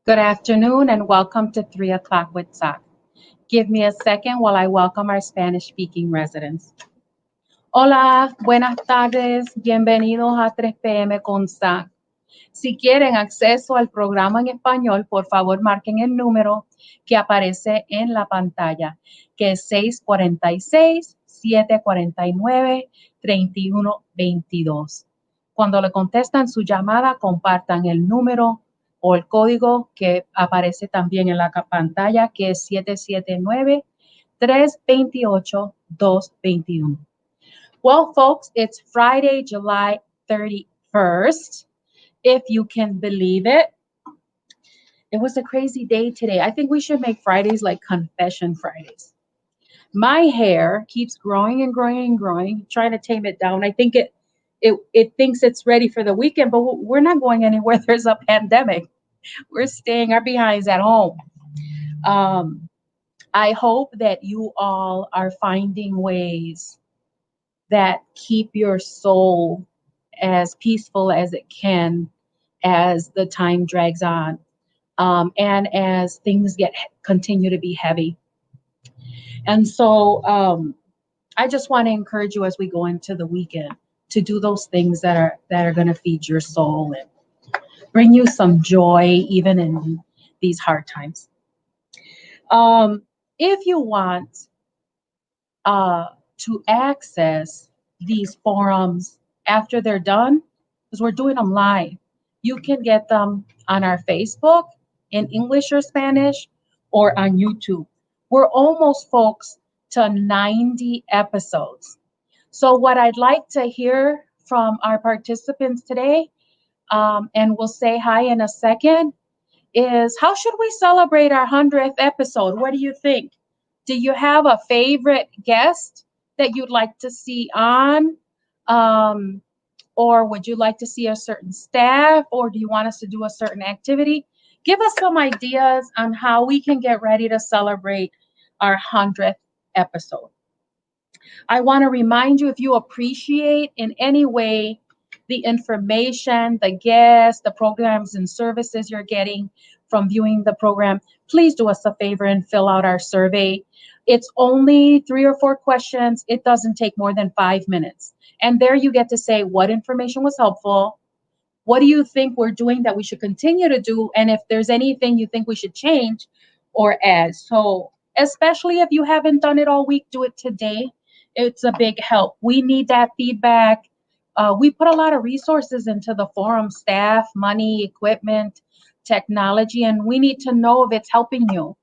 Good afternoon and welcome to 3 o'clock with SOC. Give me a second while I welcome our Spanish-speaking residents. Hola, buenas tardes, bienvenidos a 3 p.m. con SOC. Si quieren acceso al programa en español, por favor marquen el número que aparece en la pantalla, que es 646-749-3122. Cuando le contestan su llamada, compartan el número o el código que aparece también en la pantalla, que es 779-328-221. Well, folks, it's Friday, July 31st. If you can believe it. It was a crazy day today. I think we should make Fridays like confession Fridays. My hair keeps growing and growing and growing, trying to tame it down. I think it thinks it's ready for the weekend, but we're not going anywhere. There's a pandemic. We're staying our behinds at home. I hope that you all are finding ways that keep your soul as peaceful as it can as the time drags on, and as things continue to be heavy. And so I just want to encourage you as we go into the weekend to do those things that are going to feed your soul and bring you some joy even in these hard times. If you want to access these forums after they're done, because we're doing them live, you can get them on our Facebook in English or Spanish or on YouTube. We're almost, folks, to 90 episodes. So what I'd like to hear from our participants today, and we'll say hi in a second, is how should we celebrate our 100th episode? What do you think? Do you have a favorite guest that you'd like to see on? Or would you like to see a certain staff? Or do you want us to do a certain activity? Give us some ideas on how we can get ready to celebrate our 100th episode. I want to remind you, if you appreciate in any way the information, the guests, the programs and services you're getting from viewing the program, please do us a favor and fill out our survey. It's only 3 or 4 questions. It doesn't take more than 5 minutes. And there you get to say what information was helpful. What do you think we're doing that we should continue to do? And if there's anything you think we should change or add. So especially if you haven't done it all week, do it today. It's a big help. We need that feedback. We put a lot of resources into the forum, staff, money, equipment, technology, and we need to know if it's helping you.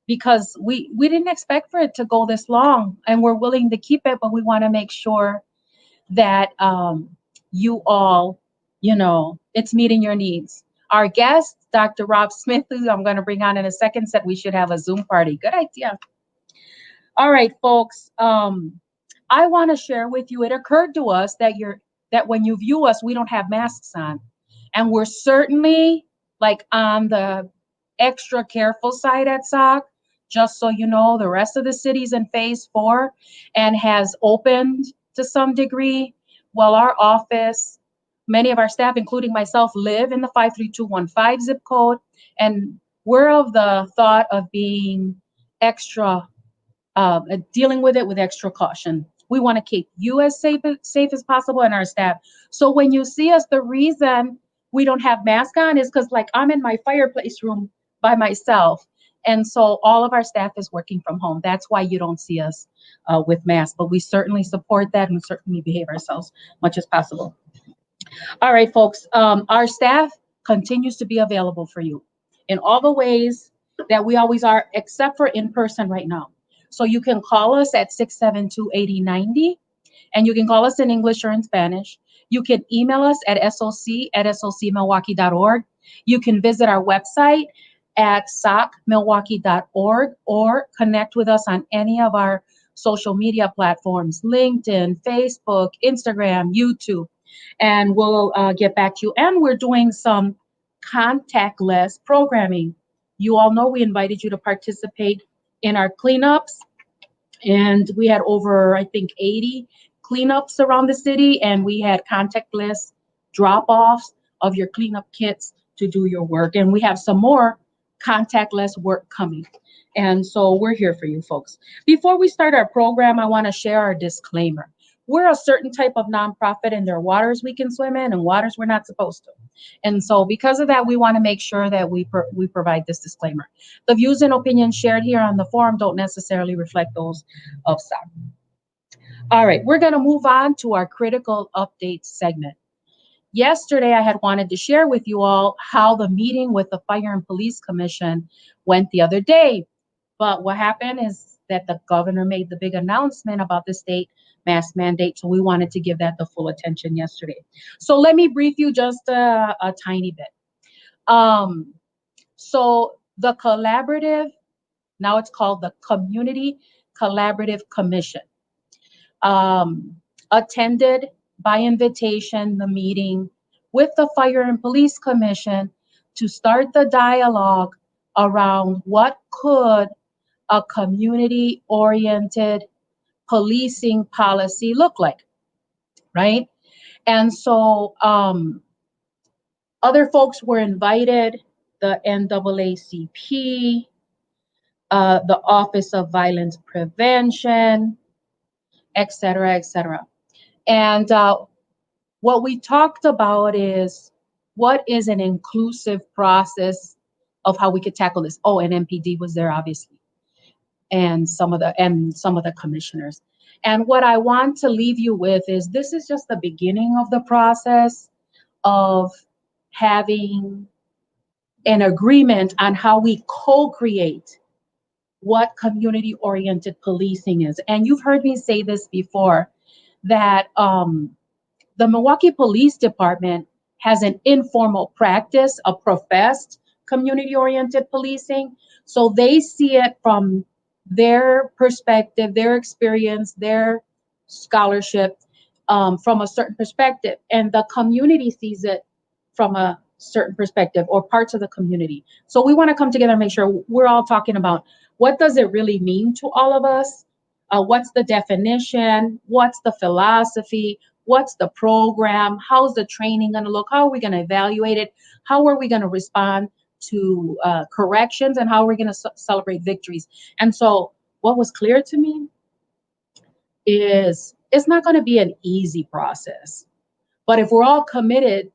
Because we didn't expect for it to go this long, and we're willing to keep it, but we want to make sure that you all, it's meeting your needs. Our guest, Dr. Rob Smith, who I'm going to bring on in a second, said we should have a Zoom party. Good idea. All right, folks. I want to share with you, it occurred to us that when you view us, we don't have masks on. And we're certainly like on the extra careful side at SOC. Just so you know, the rest of the city's in phase 4 and has opened to some degree. Well, our office, many of our staff, including myself, live in the 53215 zip code. And we're of the thought of being extra, dealing with it with extra caution. We want to keep you as safe as possible and our staff. So when you see us, the reason we don't have masks on is because I'm in my fireplace room by myself. And so all of our staff is working from home. That's why you don't see us with masks, but we certainly support that and certainly behave ourselves much as possible. All right, folks, our staff continues to be available for you in all the ways that we always are, except for in person right now. So you can call us at 672-8090, and you can call us in English or in Spanish. You can email us at soc@socmilwaukee.org. You can visit our website at socmilwaukee.org or connect with us on any of our social media platforms, LinkedIn, Facebook, Instagram, YouTube, and we'll get back to you. And we're doing some contactless programming. You all know we invited you to participate in our cleanups, and we had over, I think, 80 cleanups around the city, and we had contactless drop-offs of your cleanup kits to do your work. And we have some more contactless work coming. And so we're here for you folks. Before we start our program, I want to share our disclaimer. We're a certain type of nonprofit, and there are waters we can swim in and waters we're not supposed to. And so because of that, we want to make sure that we provide this disclaimer. The views and opinions shared here on the forum don't necessarily reflect those of SOC. All right, we're going to move on to our critical update segment. Yesterday, I had wanted to share with you all how the meeting with the Fire and Police Commission went the other day. But what happened is that the governor made the big announcement about the state mask mandate. So we wanted to give that the full attention yesterday. So let me brief you just a tiny bit. So the collaborative, now it's called the Community Collaborative Commission, attended by invitation the meeting with the Fire and Police Commission to start the dialogue around what could a community-oriented policing policy look like, right? And so other folks were invited, the NAACP, the Office of Violence Prevention, et cetera, et cetera. And what we talked about is what is an inclusive process of how we could tackle this. Oh, and MPD was there, obviously, and some of the commissioners. And what I want to leave you with is this is just the beginning of the process of having an agreement on how we co-create what community-oriented policing is. And you've heard me say this before, that the Milwaukee Police Department has an informal practice, a professed community-oriented policing. So they see it from their perspective, their experience, their scholarship, from a certain perspective. And the community sees it from a certain perspective, or parts of the community. So we want to come together and make sure we're all talking about what does it really mean to all of us? What's the definition? What's the philosophy? What's the program? How's the training going to look? How are we going to evaluate it? How are we going to respond to corrections? And how are we going to celebrate victories? And so what was clear to me is it's not going to be an easy process. But if we're all committed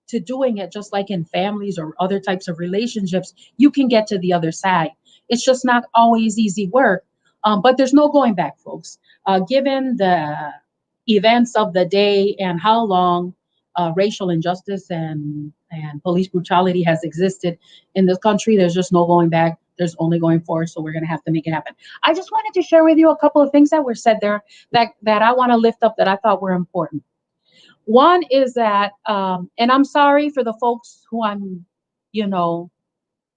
to doing it, just like in families or other types of relationships, you can get to the other side. It's just not always easy work. But there's no going back, folks. Given the events of the day and how long racial injustice and police brutality has existed in this country, there's just no going back. There's only going forward. So we're going to have to make it happen. I just wanted to share with you a couple of things that were said there that I want to lift up that I thought were important. One is that, and I'm sorry for the folks who I'm,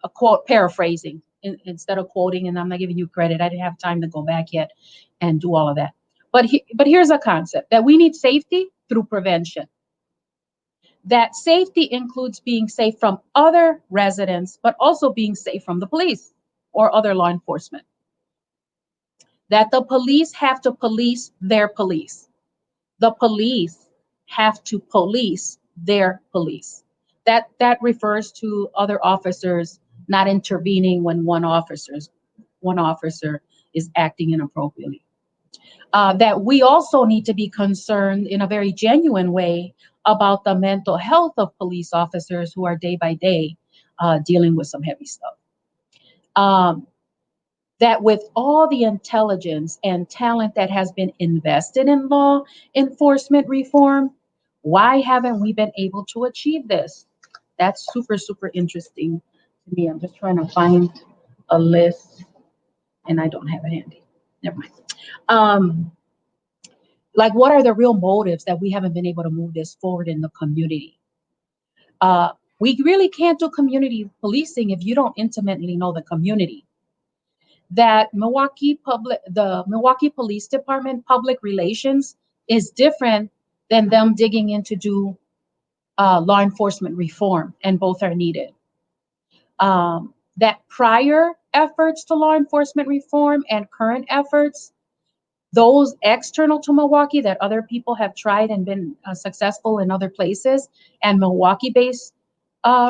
a quote paraphrasing instead of quoting, and I'm not giving you credit. I didn't have time to go back yet and do all of that. But here's a concept that we need safety through prevention. That safety includes being safe from other residents, but also being safe from the police or other law enforcement. That the police have to police their police. The police have to police their police. That refers to other officers not intervening when one officer is acting inappropriately. That we also need to be concerned in a very genuine way about the mental health of police officers who are day by day dealing with some heavy stuff. That with all the intelligence and talent that has been invested in law enforcement reform, why haven't we been able to achieve this? That's super, super interesting to me. I'm just trying to find a list and I don't have it handy. Never mind. Like, what are the real motives that we haven't been able to move this forward in the community? We really can't do community policing if you don't intimately know the community. That the Milwaukee Police Department public relations is different than them digging in to do law enforcement reform, and both are needed. That prior efforts to law enforcement reform and current efforts, those external to Milwaukee that other people have tried and been successful in other places, and Milwaukee-based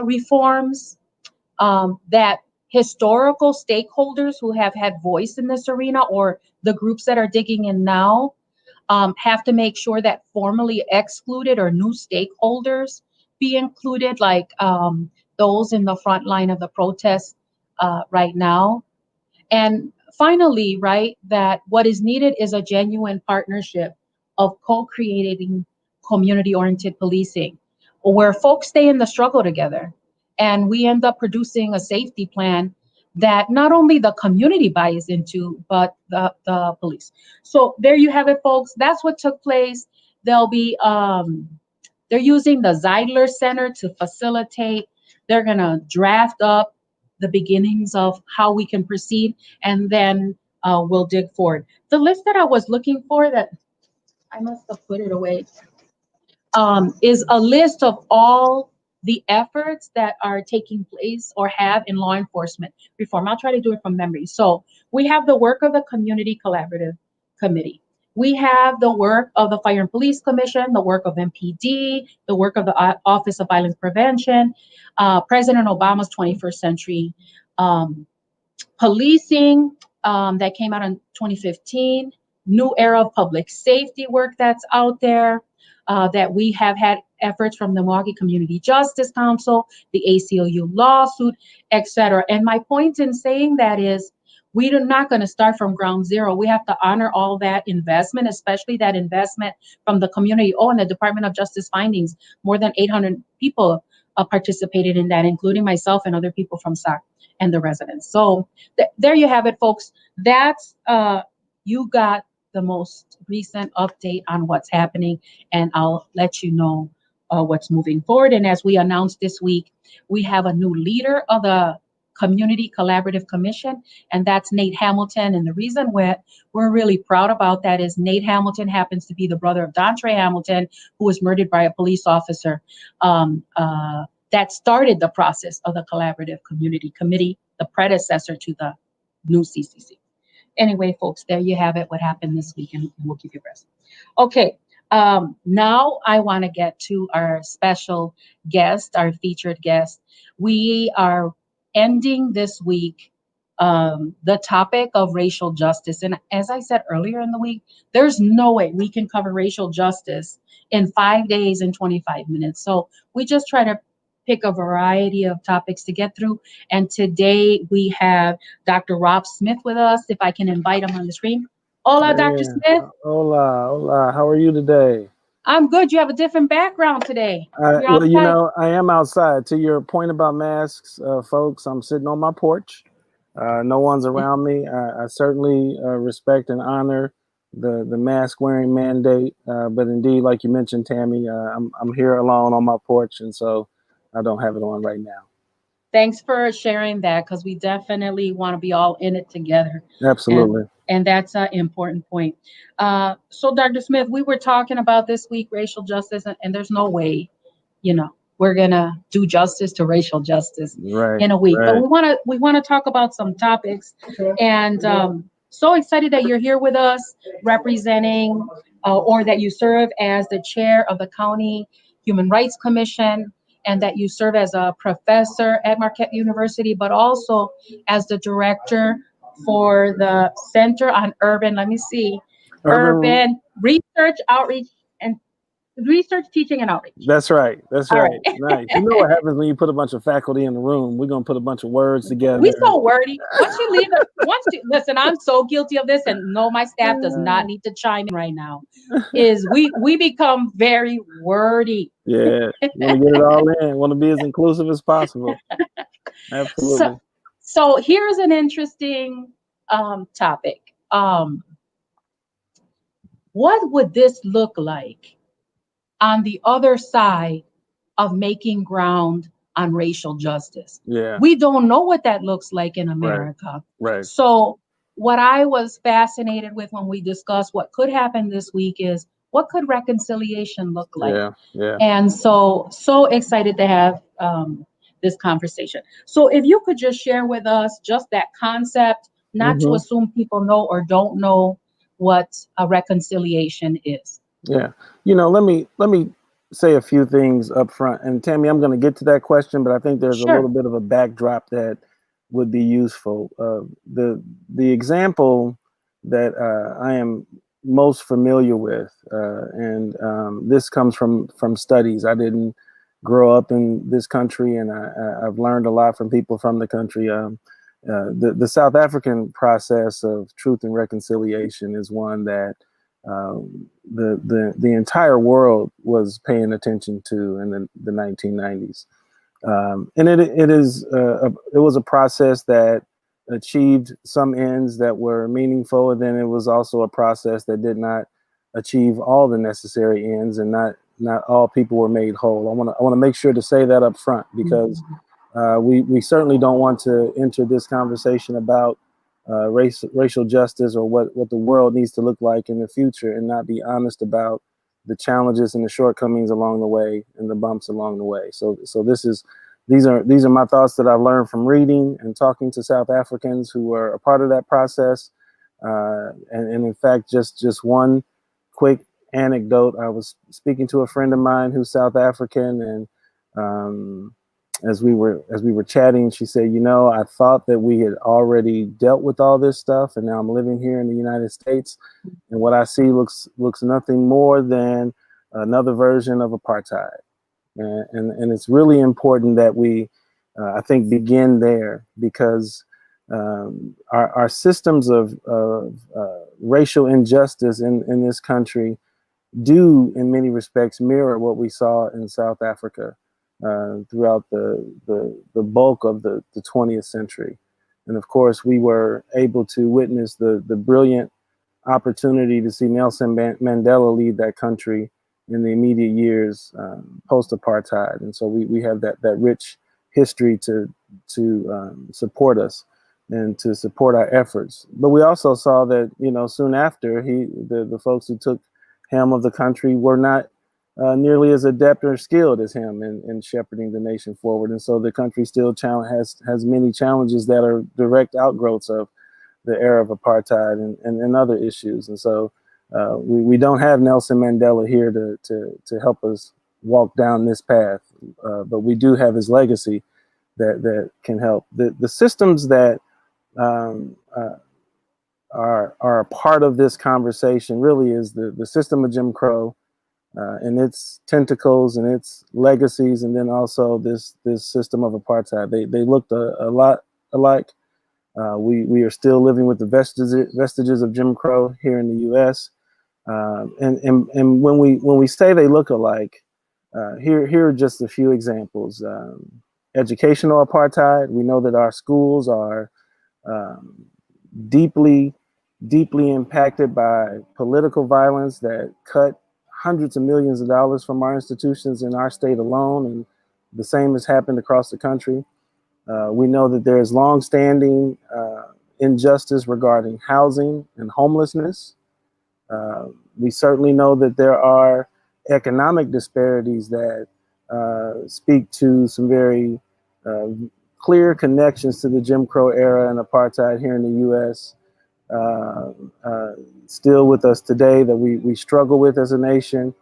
reforms that historical stakeholders who have had voice in this arena, or the groups that are digging in now, have to make sure that formerly excluded or new stakeholders be included, like those in the front line of the protest right now. And finally, right, that what is needed is a genuine partnership of co-creating community-oriented policing, where folks stay in the struggle together. And we end up producing a safety plan that not only the community buys into, but the police. So there you have it, folks. That's what took place. They'll be, they're using the Zeidler Center to facilitate. They're gonna draft up the beginnings of how we can proceed, and then we'll dig forward. The list that I was looking for, that I must have put it away, is a list of all the efforts that are taking place or have in law enforcement reform. I'll try to do it from memory. So we have the work of the Community Collaborative Committee. We have the work of the Fire and Police Commission, the work of MPD, the work of the Office of Violence Prevention, President Obama's 21st Century Policing that came out in 2015, New Era of Public Safety work that's out there, that we have had efforts from the Milwaukee Community Justice Council, the ACLU lawsuit, etc. And my point in saying that is, we are not going to start from ground zero. We have to honor all that investment, especially that investment from the community. Oh, and the Department of Justice findings, more than 800 people participated in that, including myself and other people from SOC and the residents. So there you have it, folks. That's, you got the most recent update on what's happening, and I'll let you know what's moving forward. And as we announced this week, we have a new leader of the Community Collaborative Commission, and that's Nate Hamilton. And the reason we're really proud about that is Nate Hamilton happens to be the brother of Dontre Hamilton, who was murdered by a police officer. That started the process of the Collaborative Community Committee, the predecessor to the new CCC. Anyway, folks, there you have it, what happened this week, and we'll keep you abreast. Okay, now I want to get to our special guest, our featured guest. We are ending this week the topic of racial justice. And as I said earlier in the week, there's no way we can cover racial justice in 5 days and 25 minutes. So we just try to pick a variety of topics to get through. And today we have Dr. Rob Smith with us, if I can invite him on the screen. Hola, Man, Dr. Smith. Hola, hola. How are you today? I'm good. You have a different background today. Well, you know, I am outside. To your point about masks, folks, I'm sitting on my porch. No one's around me. I certainly respect and honor the mask wearing mandate. But indeed, like you mentioned, Tammy, I'm here alone on my porch, and so I don't have it on right now. Thanks for sharing that, because we definitely want to be all in it together. Absolutely. And that's an important point. So, Dr. Smith, we were talking about this week racial justice, and there's no way, you know, we're gonna do justice to racial justice in a week. Right. But we wanna talk about some topics, and so excited that you're here with us, representing, or that you serve as the chair of the County Human Rights Commission, and that you serve as a professor at Marquette University, but also as the director for the Center on Urban Research, Outreach, and Research, Teaching, and Outreach. That's right. That's All right. Nice. You know what happens when you put a bunch of faculty in the room? We're gonna put a bunch of words together. We so wordy. Listen, I'm so guilty of this, and no, my staff does not need to chime in right now. Is we become very wordy. Yeah, want to get it all in. Want to be as inclusive as possible. Absolutely. So here's an interesting topic. What would this look like on the other side of making ground on racial justice? Yeah. We don't know what that looks like in America. Right. So what I was fascinated with when we discussed what could happen this week is, what could reconciliation look like? Yeah. And so excited to have this conversation. So if you could just share with us just that concept, not to assume people know or don't know what a reconciliation is. Yeah. You know, let me say a few things up front. And Tammy, I'm going to get to that question, but I think there's a Sure. little bit of a backdrop that would be useful. The example that I am most familiar with, and this comes from studies. I didn't grow up in this country, and I've learned a lot from people from the country. The South African process of truth and reconciliation is one that the entire world was paying attention to in the 1990s, and it was a process that achieved some ends that were meaningful, and then it was also a process that did not achieve all the necessary ends, and not all people were made whole. I want to make sure to say that up front, because we certainly don't want to enter this conversation about racial justice or what the world needs to look like in the future and not be honest about the challenges and the shortcomings along the way and the bumps along the way. So these are my thoughts that I've learned from reading and talking to South Africans who were a part of that process. And in fact, just one quick anecdote. I was speaking to a friend of mine who's South African, and as we were chatting, she said, I thought that we had already dealt with all this stuff, and now I'm living here in the United States, and what I see looks nothing more than another version of apartheid. And it's really important that we, I think, begin there, because our systems of racial injustice in this country do, in many respects, mirror what we saw in South Africa throughout the bulk of the 20th century. And of course, we were able to witness the brilliant opportunity to see Nelson Mandela lead that country in the immediate years post-apartheid. And so we have that rich history to support us and to support our efforts. But we also saw that, soon after, the folks who took helm of the country were not nearly as adept or skilled as him in shepherding the nation forward. And so the country still has many challenges that are direct outgrowths of the era of apartheid and other issues. And so we don't have Nelson Mandela here to help us walk down this path, but we do have his legacy that can help. The systems that are a part of this conversation really is the system of Jim Crow, and its tentacles and its legacies, and then also this system of apartheid. They looked a lot alike. We are still living with the vestiges of Jim Crow here in the U.S. And when we say they look alike, here are just a few examples. Educational apartheid. We know that our schools are deeply impacted by political violence that cut hundreds of millions of dollars from our institutions in our state alone, and the same has happened across the country. We know that there is longstanding injustice regarding housing and homelessness. We certainly know that there are economic disparities that speak to some very clear connections to the Jim Crow era and apartheid here in the U.S. Still with us today, that we struggle with as a nation.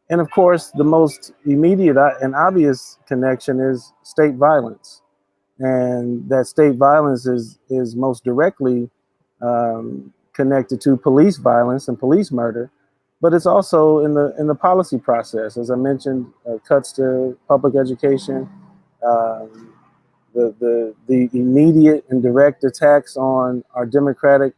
And of course, the most immediate and obvious connection is state violence. And that state violence is most directly connected to police violence and police murder, but it's also in the policy process. As I mentioned, cuts to public education, the immediate and direct attacks on our democratic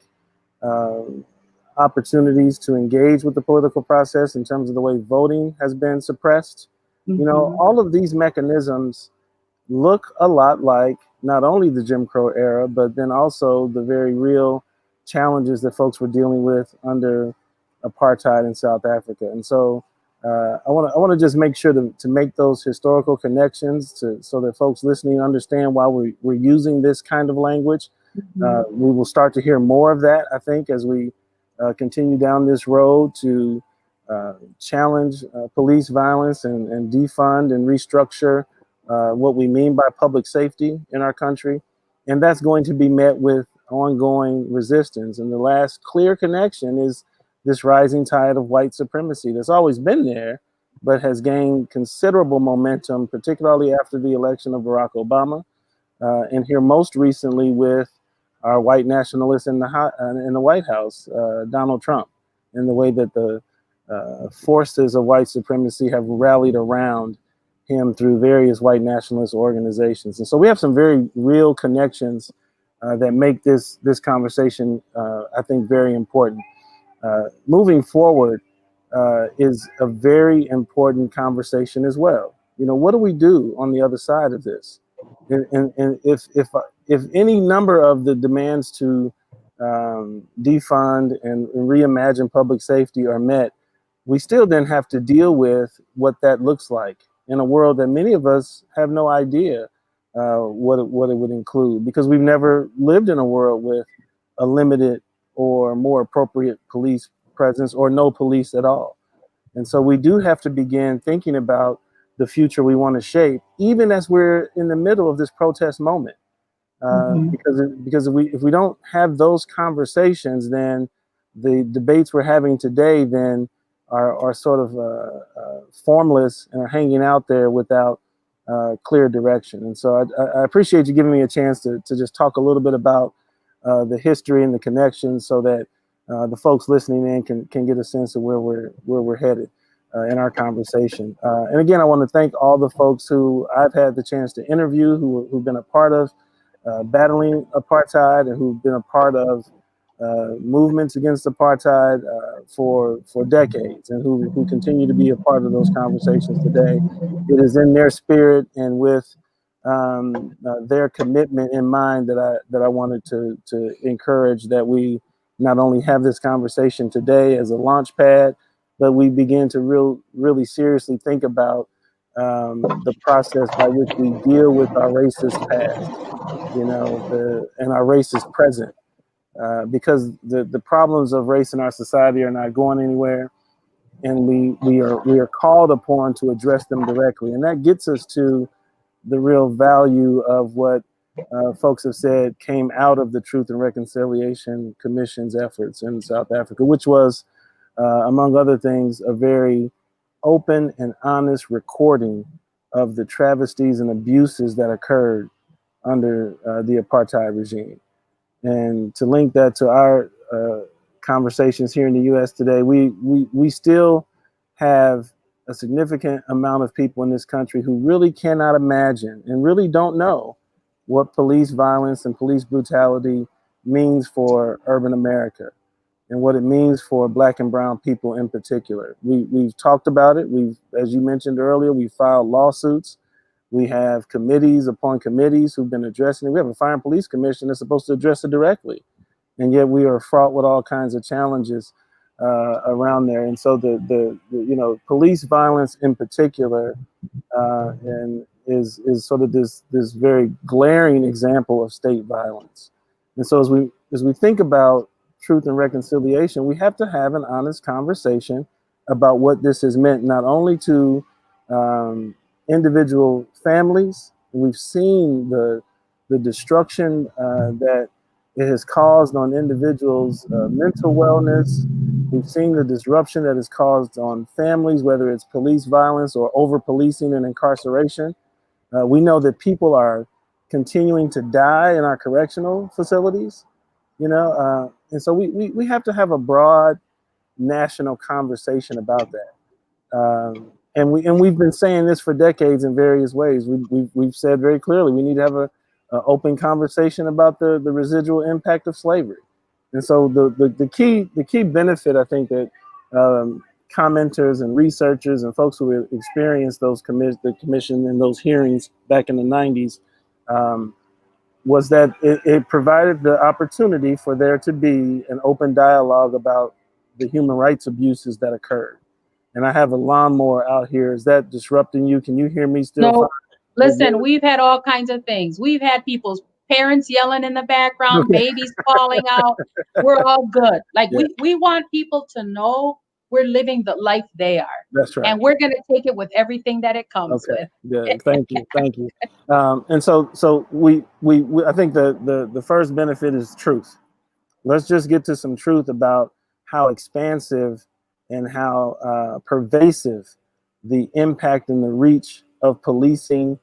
opportunities to engage with the political process in terms of the way voting has been suppressed. All of these mechanisms look a lot like not only the Jim Crow era, but then also the very real challenges that folks were dealing with under apartheid in South Africa. And so I want to just make sure to make those historical connections so that folks listening understand why we're using this kind of language. We will start to hear more of that, I think, as we continue down this road to challenge police violence and defund and restructure what we mean by public safety in our country. And that's going to be met with ongoing resistance. And the last clear connection is this rising tide of white supremacy that's always been there, but has gained considerable momentum, particularly after the election of Barack Obama, and here most recently with our white nationalist in the White House, Donald Trump, in the way that the forces of white supremacy have rallied around him through various white nationalist organizations. And so we have some very real connections that make this conversation, I think, very important. Moving forward is a very important conversation as well. You know, what do we do on the other side of this? And if any number of the demands to defund and reimagine public safety are met, we still then have to deal with what that looks like in a world that many of us have no idea what it would include, because we've never lived in a world with a limited or more appropriate police presence or no police at all. And so we do have to begin thinking about the future we want to shape, even as we're in the middle of this protest moment. Because if we don't have those conversations, then the debates we're having today then are sort of formless and are hanging out there without clear direction. And so I appreciate you giving me a chance to just talk a little bit about the history and the connections, so that the folks listening in can get a sense of where we're headed in our conversation. And again, I want to thank all the folks who I've had the chance to interview, who've been a part of battling apartheid and who've been a part of movements against apartheid for decades, and who continue to be a part of those conversations today. It is in their spirit and with their commitment in mind that I wanted to encourage that we not only have this conversation today as a launch pad, but we begin to really seriously think about the process by which we deal with our racist past, and our racist present. Because the problems of race in our society are not going anywhere, and we are called upon to address them directly. And that gets us to the real value of what folks have said came out of the Truth and Reconciliation Commission's efforts in South Africa, which was, among other things, a very open and honest recording of the travesties and abuses that occurred under the apartheid regime. And to link that to our conversations here in the U.S. today, we still have a significant amount of people in this country who really cannot imagine and really don't know what police violence and police brutality means for urban America and what it means for Black and brown people in particular. We've talked about it. As you mentioned earlier, we filed lawsuits. We have committees upon committees who've been addressing it. We have a Fire and Police Commission that's supposed to address it directly. And yet we are fraught with all kinds of challenges around there. And so the police violence in particular and is sort of this very glaring example of state violence. And so as we think about truth and reconciliation, we have to have an honest conversation about what this has meant, not only to individual families. We've seen the destruction that it has caused on individuals' mental wellness. We've seen the disruption that is caused on families, whether it's police violence or over-policing and incarceration. We know that people are continuing to die in our correctional facilities, and so we have to have a broad national conversation about that. And we've been saying this for decades in various ways. We've said very clearly we need to have an open conversation about the residual impact of slavery. And so the key benefit, I think, that commenters and researchers and folks who experienced the commission and those hearings back in the 90s was that it provided the opportunity for there to be an open dialogue about the human rights abuses that occurred. And I have a lawnmower out here. Is that disrupting you? Can you hear me still? No, listen, we've had all kinds of things. We've had people's parents yelling in the background, babies falling out. We're all good. Like we want people to know we're living the life they are. That's right. And we're going to take it with everything that it comes with. Good. Thank you. And so we I think the first benefit is truth. Let's just get to some truth about how expansive and how pervasive the impact and the reach of policing,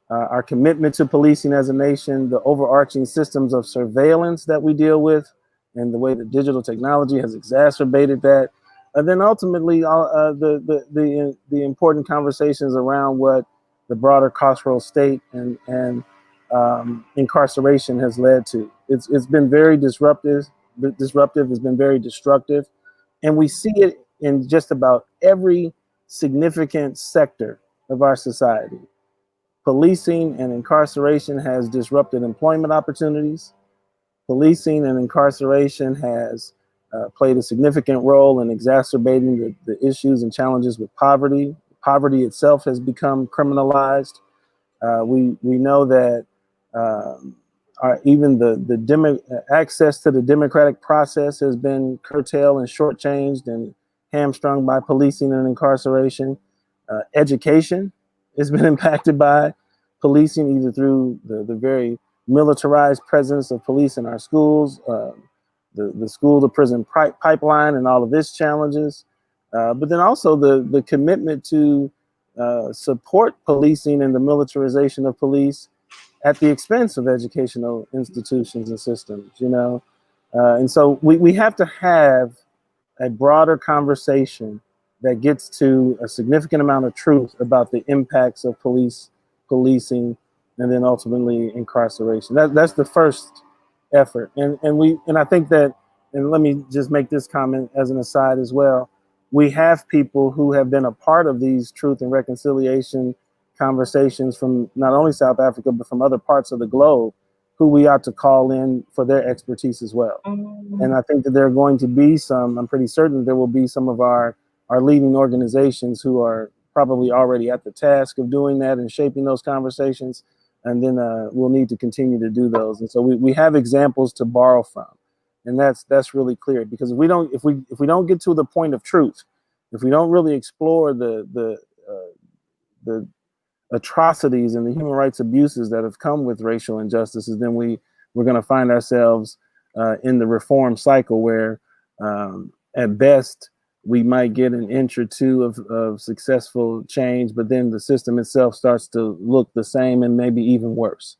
our commitment to policing as a nation, the overarching systems of surveillance that we deal with, and the way that digital technology has exacerbated that. And then ultimately, the important conversations around what the broader carceral state and incarceration has led to. It's been very disruptive. It's been very destructive, and we see it in just about every significant sector of our society. Policing and incarceration has disrupted employment opportunities. Policing and incarceration has played a significant role in exacerbating the issues and challenges with poverty. Poverty itself has become criminalized. We know that even the access to the democratic process has been curtailed and shortchanged and hamstrung by policing and incarceration. Education has been impacted by policing, either through the very militarized presence of police in our schools, the school to prison pipeline and all of its challenges, but then also the commitment to support policing and the militarization of police at the expense of educational institutions and systems, you know? And so we have to have a broader conversation that gets to a significant amount of truth about the impacts of policing, and then ultimately incarceration. That's the first effort. And I think that, and let me just make this comment as an aside as well, we have people who have been a part of these truth and reconciliation conversations from not only South Africa, but from other parts of the globe, who we ought to call in for their expertise as well. And I think that there are going to be some, I'm pretty certain there will be some of our leading organizations who are probably already at the task of doing that and shaping those conversations. And then we'll need to continue to do those. And so we have examples to borrow from. And that's really clear, because if we don't get to the point of truth, if we don't really explore the atrocities and the human rights abuses that have come with racial injustices, then we're going to find ourselves in the reform cycle where at best we might get an inch or two of successful change, but then the system itself starts to look the same and maybe even worse.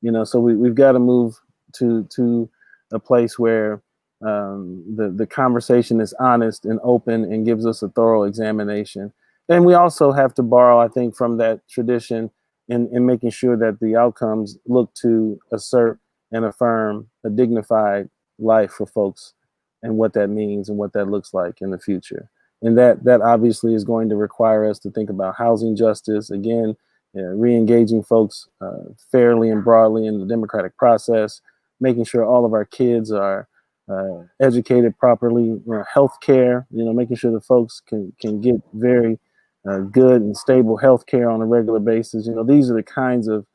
You know, so we've got to move to a place where the conversation is honest and open and gives us a thorough examination. And we also have to borrow, I think, from that tradition in making sure that the outcomes look to assert and affirm a dignified life for folks, and what that means and what that looks like in the future. And that obviously is going to require us to think about housing justice, again, re-engaging folks fairly and broadly in the democratic process, making sure all of our kids are educated properly, you know, healthcare, you know, making sure that folks can get very good and stable healthcare on a regular basis. You know, these are the kinds of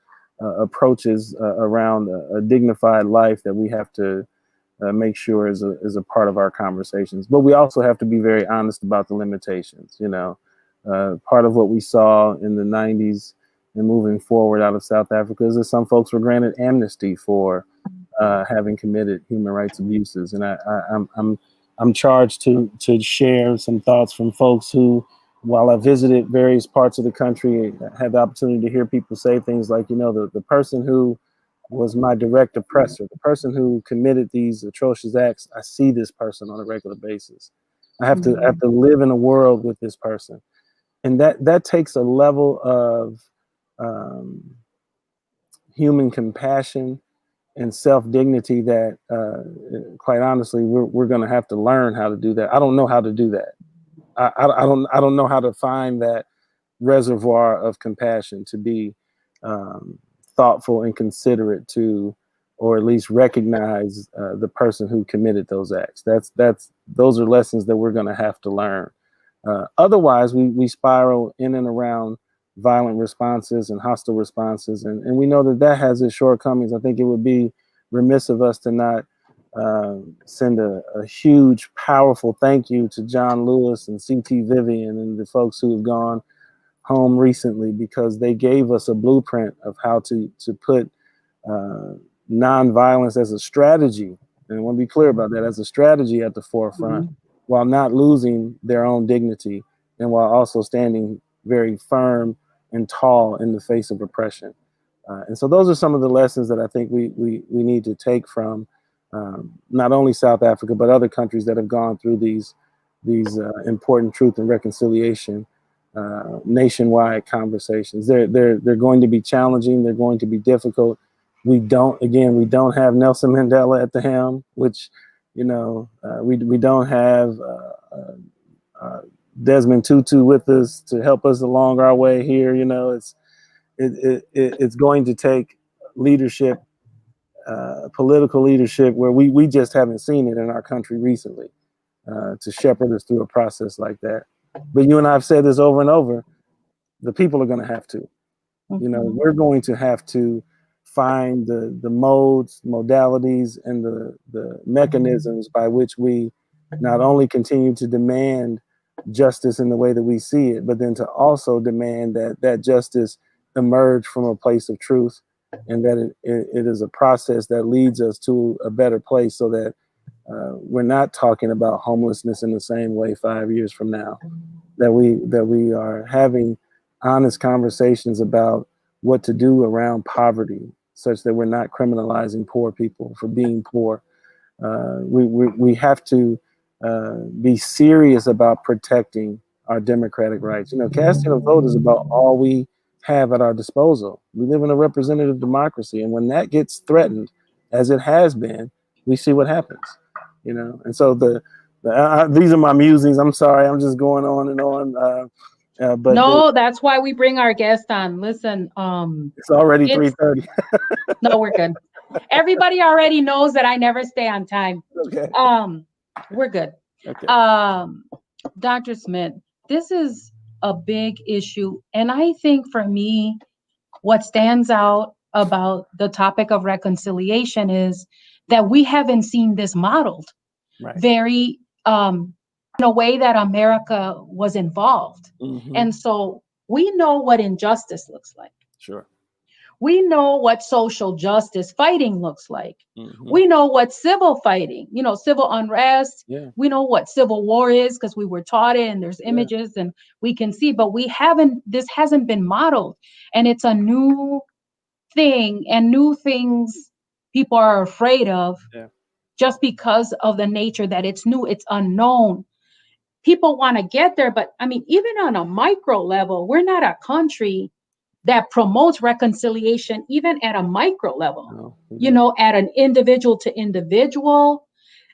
approaches around a dignified life that we have to make sure is a part of our conversations. But we also have to be very honest about the limitations. You know, part of what we saw in the 90s and moving forward out of South Africa is that some folks were granted amnesty for having committed human rights abuses. And I'm charged to share some thoughts from folks who, while I visited various parts of the country, had the opportunity to hear people say things like, you know, the person who was my direct oppressor, the person who committed these atrocious acts, I see this person on a regular basis. I have to live in a world with this person. And that takes a level of human compassion and self-dignity that, quite honestly, we're going to have to learn how to do that. I don't know how to do that. I don't know how to find that reservoir of compassion to be thoughtful and considerate to, or at least recognize the person who committed those acts. Those are lessons that we're going to have to learn. Otherwise, we spiral in and around violent responses and hostile responses, and we know that has its shortcomings. I think it would be remiss of us to not send a huge, powerful thank you to John Lewis and C.T. Vivian and the folks who have gone home recently, because they gave us a blueprint of how to put nonviolence as a strategy, and I want to be clear about that, as a strategy at the forefront, while not losing their own dignity and while also standing very firm and tall in the face of oppression. And so those are some of the lessons that I think we need to take from not only South Africa, but other countries that have gone through these important truth and reconciliation nationwide conversations. They're going to be challenging. They're going to be difficult. We don't have Nelson Mandela at the helm, which, we don't have Desmond Tutu with us to help us along our way here. It's going to take leadership, political leadership, where we just haven't seen it in our country recently, to shepherd us through a process like that. But you and I have said this over and over, the people are going to have to. We're going to have to find the modes, modalities, and the mechanisms by which we not only continue to demand justice in the way that we see it, but then to also demand that justice emerge from a place of truth, and that it is a process that leads us to a better place, so that we're not talking about homelessness in the same way 5 years from now, that we are having honest conversations about what to do around poverty, such that we're not criminalizing poor people for being poor. We have to be serious about protecting our democratic rights. Casting a vote is about all we have at our disposal. We live in a representative democracy, and when that gets threatened, as it has been, we see what happens. And so these are my musings. I'm sorry, I'm just going on and on. But no, that's why we bring our guest on. Listen, it's already 3:30. No, we're good. Everybody already knows that I never stay on time. Okay. We're good. Okay. Dr. Smith, this is a big issue. And I think for me, what stands out about the topic of reconciliation is that we haven't seen this modeled very in a way that America was involved. Mm-hmm. And so we know what injustice looks like. Sure. We know what social justice fighting looks like. Mm-hmm. We know what civil fighting, civil unrest. Yeah. We know what civil war is because we were taught it, and there's images and we can see, but this hasn't been modeled. And it's a new thing, and new things people are afraid of just because of the nature that it's new, it's unknown. People want to get there, but I mean, even on a micro level, we're not a country that promotes reconciliation, even at a micro level, at an individual to individual,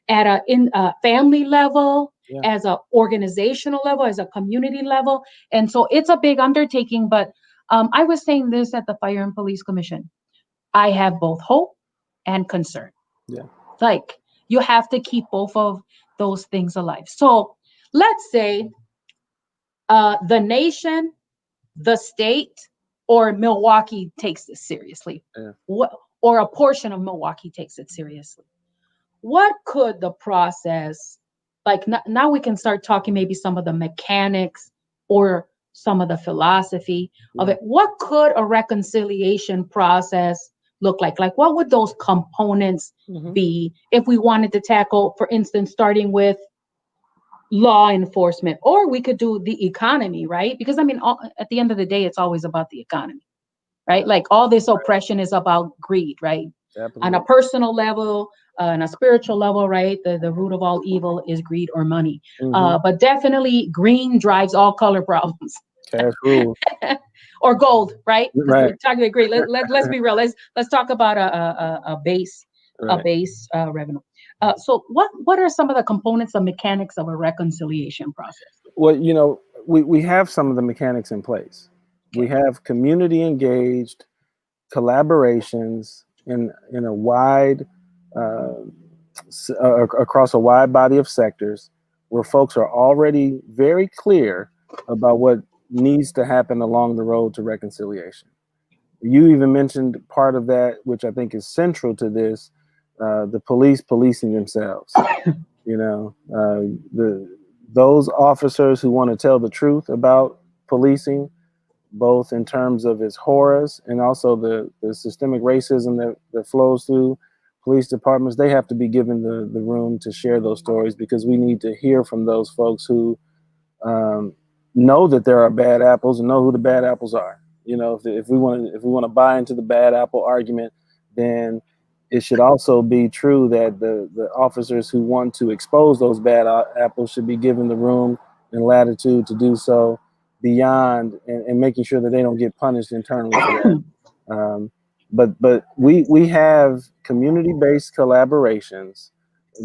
at a family level, as an organizational level, as a community level. And so it's a big undertaking, but I was saying this at the Fire and Police Commission. I have both hope and concern. Yeah. Like, you have to keep both of those things alive. So let's say the nation, the state, or Milwaukee takes this seriously, or a portion of Milwaukee takes it seriously. What could the process, like now we can start talking maybe some of the mechanics or some of the philosophy of it. What could a reconciliation process look like? Like, what would those components be if we wanted to tackle, for instance, starting with law enforcement, or we could do the economy, right? Because I mean, at the end of the day, it's always about the economy, right? Like, all this oppression is about greed, right? Absolutely. On a personal level, on a spiritual level, right? The root of all evil is greed or money. But definitely green drives all color problems. Cash rules. Or gold, right? Right. We're talking about greed. Let's be real. Let's talk about a base revenue. So what are some of the components, the mechanics of a reconciliation process? Well, we have some of the mechanics in place. Okay. We have community engaged collaborations in a wide, across a wide body of sectors, where folks are already very clear about what needs to happen along the road to reconciliation. You even mentioned part of that, which I think is central to this, the police policing themselves. Those officers who want to tell the truth about policing, both in terms of its horrors and also the systemic racism that flows through police departments, they have to be given the room to share those stories, because we need to hear from those folks who know that there are bad apples and know who the bad apples are. If we want to buy into the bad apple argument, then it should also be true that the officers who want to expose those bad apples should be given the room and latitude to do so beyond and making sure that they don't get punished internally for that. But we have community-based collaborations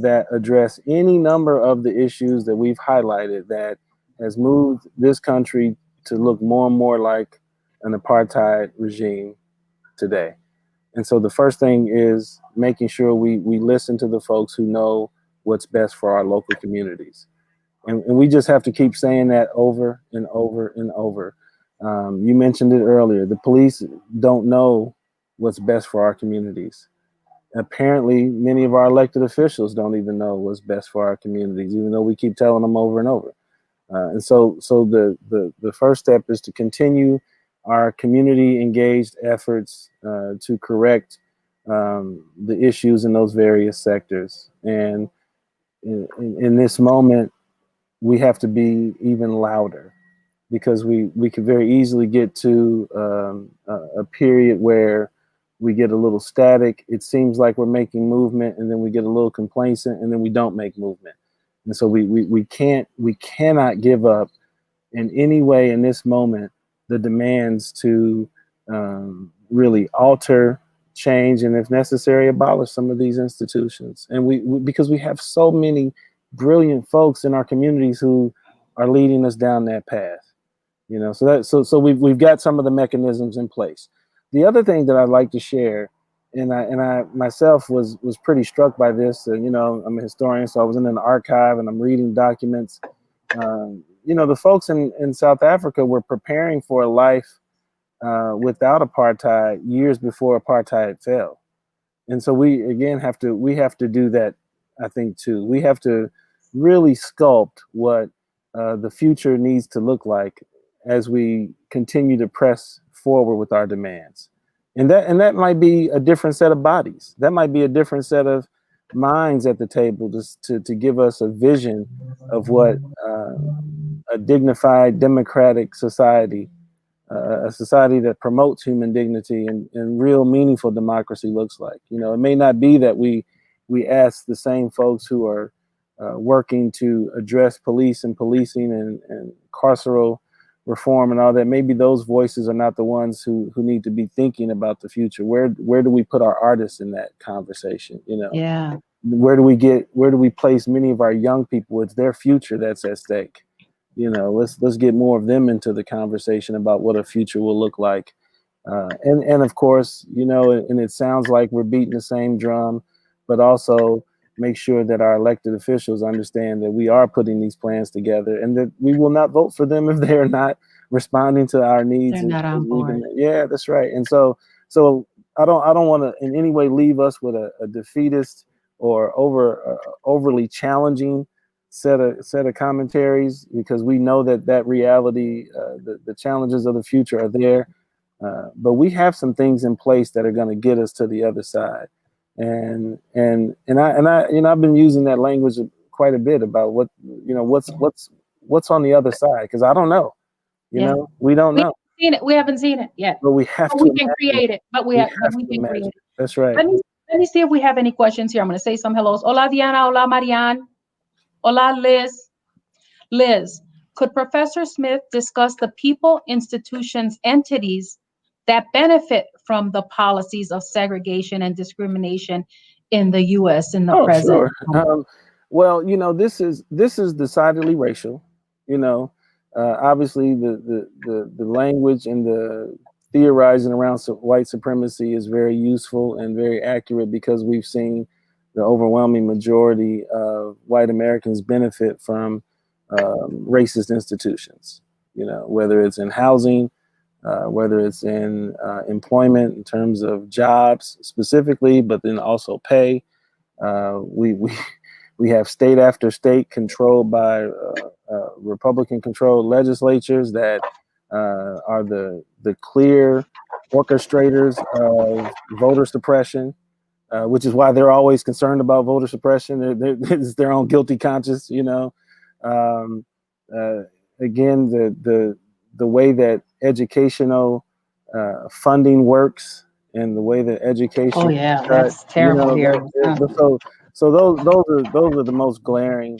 that address any number of the issues that we've highlighted that has moved this country to look more and more like an apartheid regime today. And so the first thing is making sure we listen to the folks who know what's best for our local communities. And we just have to keep saying that over and over and over. You mentioned it earlier. The police don't know what's best for our communities. Apparently, many of our elected officials don't even know what's best for our communities, even though we keep telling them over and over. And so the first step is to continue our community engaged efforts to correct the issues in those various sectors. And in this moment, we have to be even louder, because we could very easily get to a period where we get a little static. It seems like we're making movement, and then we get a little complacent, and then we don't make movement. And so we cannot give up in any way in this moment the demands to really alter, change, and if necessary, abolish some of these institutions. And because we have so many brilliant folks in our communities who are leading us down that path. So we've got some of the mechanisms in place. The other thing that I'd like to share, and I myself was pretty struck by this. I'm a historian, so I was in an archive and I'm reading documents. The folks in South Africa were preparing for a life without apartheid years before apartheid fell. And so we have to do that, I think, too. We have to really sculpt what the future needs to look like as we continue to press forward with our demands. And that might be a different set of bodies. That might be a different set of minds at the table to give us a vision of what a dignified, democratic society, a society that promotes human dignity and real meaningful democracy looks like. It may not be that we ask the same folks who are working to address police and policing and carceral reform and all that. Maybe those voices are not the ones who need to be thinking about the future. Where do we put our artists in that conversation? Yeah. Where do we place many of our young people? It's their future that's at stake. Let's get more of them into the conversation about what a future will look like. And of course, and it sounds like we're beating the same drum, but also make sure that our elected officials understand that we are putting these plans together and that we will not vote for them if they're not responding to our needs. They're not on board. Yeah, that's right. And so I don't want to in any way leave us with a defeatist or overly challenging set of commentaries, because we know that reality, the challenges of the future are there. But we have some things in place that are going to get us to the other side. And I've been using that language quite a bit about what's on the other side, because I don't know. We don't know. We haven't seen it yet. But we have to. We can create it. But we can create it. That's right. Let me see if we have any questions here. I'm going to say some hellos. Hola Diana. Hola Marianne. Hola Liz. Liz, could Professor Smith discuss the people, institutions, entities that benefit from the policies of segregation and discrimination in the U.S. in the present? Sure. Well, this is decidedly racial. Obviously, the language and the theorizing around white supremacy is very useful and very accurate, because we've seen the overwhelming majority of white Americans benefit from racist institutions. Whether it's in housing, whether it's in employment in terms of jobs specifically, but then also pay. We have state after state controlled by Republican-controlled legislatures that are the clear orchestrators of voter suppression, which is why they're always concerned about voter suppression. It's their own guilty conscience, again, the way that educational funding works and the way that education, Oh yeah, that's terrible here. So those are the most glaring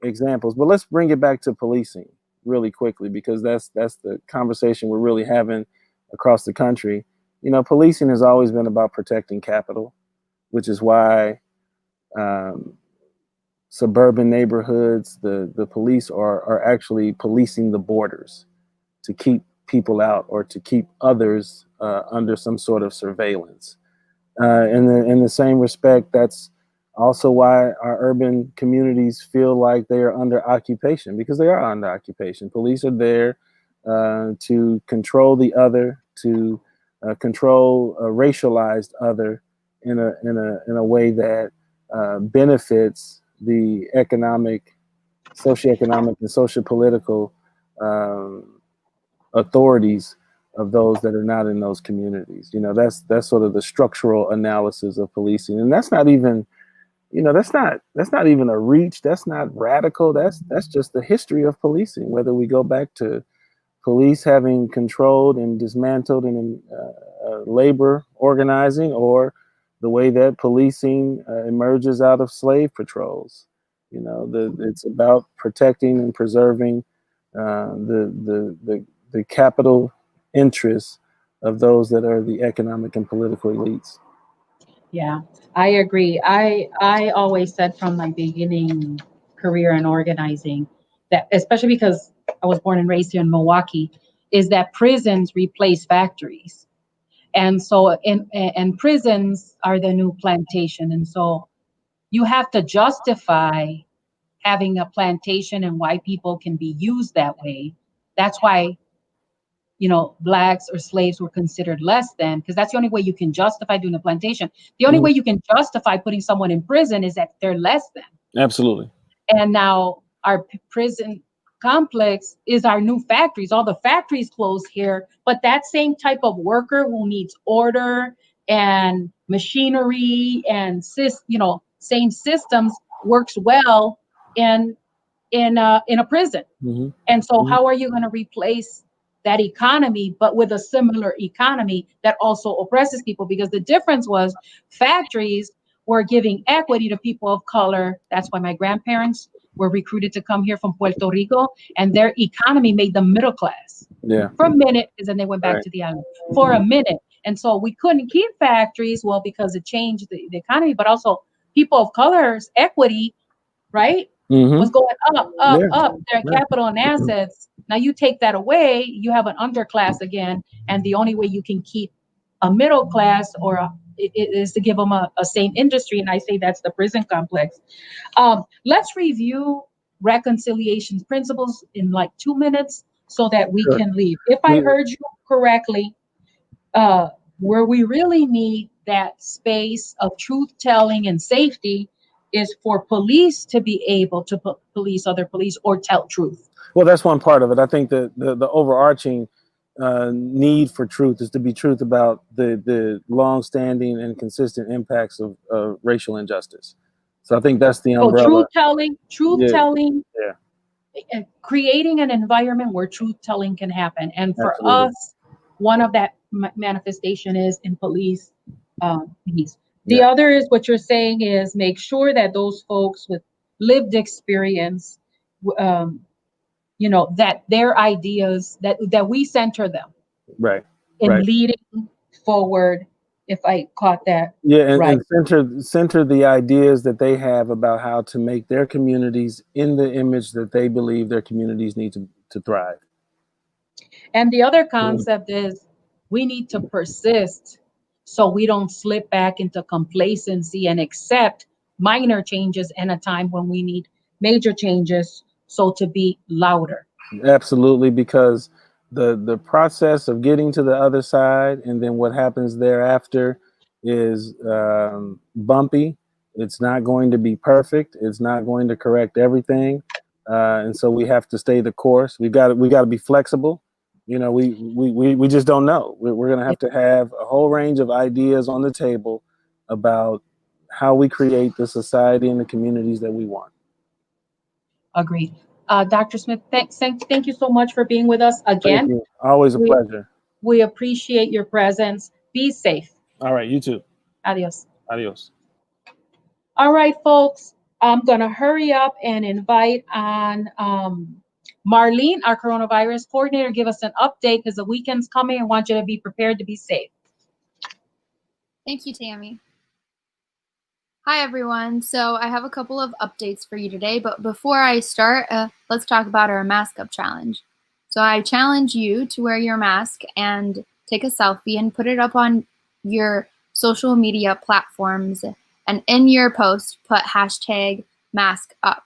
examples. But let's bring it back to policing really quickly, because that's the conversation we're really having across the country. You know, policing has always been about protecting capital, which is why suburban neighborhoods, the police are actually policing the borders to keep people out or to keep others under some sort of surveillance. In the same respect, that's also why our urban communities feel like they are under occupation, because they are under occupation. Police are there to control the other, to control a racialized other in a way that benefits the economic, socioeconomic, and sociopolitical authorities of those that are not in those communities. You know, that's sort of the structural analysis of policing, and that's not even, you know, that's not even a reach. That's not radical. That's just the history of policing. Whether we go back to police having controlled and dismantled and labor organizing, or the way that policing emerges out of slave patrols. You know, it's about protecting and preserving the capital interests of those that are the economic and political elites. Yeah, I agree. I always said from my beginning career in organizing that, especially because I was born and raised here in Milwaukee, is that prisons replace factories. And so and prisons are the new plantation. And so you have to justify having a plantation and why people can be used that way. That's why, you know, blacks or slaves were considered less than, because that's the only way you can justify doing a plantation. The only way you can justify putting someone in prison is that they're less than. Absolutely. And now our prison complex is our new factories. All the factories close here, but that same type of worker who needs order and machinery and same systems works well in a prison. Mm-hmm. And so how are you going to replace that economy, but with a similar economy that also oppresses people? Because the difference was factories were giving equity to people of color. That's why my grandparents were recruited to come here from Puerto Rico, and their economy made them middle class. Yeah. For a minute, because then they went back to the island for a minute. And so we couldn't keep factories, well, because it changed the economy, but also people of color's equity, right? Mm-hmm. Was going up, their capital and assets. Now you take that away, you have an underclass again, and the only way you can keep a middle class is to give them a same industry, and I say that's the prison complex. Let's review reconciliation principles in like 2 minutes so that we can leave. If I heard you correctly, where we really need that space of truth telling and safety is for police to be able to police other police or tell truth. Well, that's one part of it. I think the overarching need for truth is to be truth about the long-standing and consistent impacts of racial injustice. So I think that's the umbrella. Truth telling, creating an environment where truth telling can happen. And for us, one of that manifestation is in police needs. The other is what you're saying is make sure that those folks with lived experience, that their ideas, that we center them, right, in leading forward. If I caught that, and center the ideas that they have about how to make their communities in the image that they believe their communities need to thrive. And the other concept is we need to persist so we don't slip back into complacency and accept minor changes in a time when we need major changes. So to be louder. Absolutely, because the process of getting to the other side and then what happens thereafter is bumpy. It's not going to be perfect. It's not going to correct everything, and so we have to stay the course. We got to be flexible. You know, we just don't know. We're going to have a whole range of ideas on the table about how we create the society and the communities that we want. Agreed. Dr. Smith, thank you so much for being with us Thank again. you. Always a pleasure. We appreciate your presence. Be safe. All right, you too. Adios. Adios. All right, folks, I'm going to hurry up and invite on Marlene, our coronavirus coordinator, give us an update because the weekend's coming. I want you to be prepared to be safe. Thank you, Tammy. Hi, everyone. So I have a couple of updates for you today, but before I start, let's talk about our mask up challenge. So I challenge you to wear your mask and take a selfie and put it up on your social media platforms. And in your post, put hashtag mask up.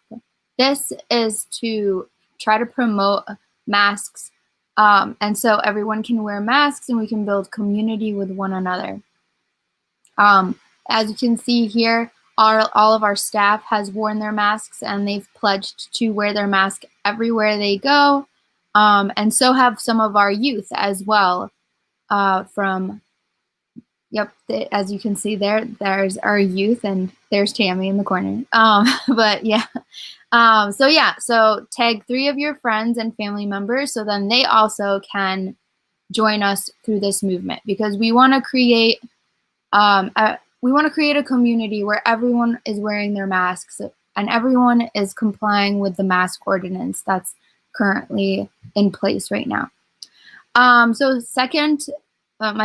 This is to try to promote masks. And so everyone can wear masks and we can build community with one another. As you can see here, all of our staff has worn their masks and they've pledged to wear their mask everywhere they go. And so have some of our youth as well. As you can see there's our youth and there's Tammy in the corner. So tag 3 of your friends and family members so then they also can join us through this movement because we want to create a community where everyone is wearing their masks and everyone is complying with the mask ordinance that's currently in place right now. My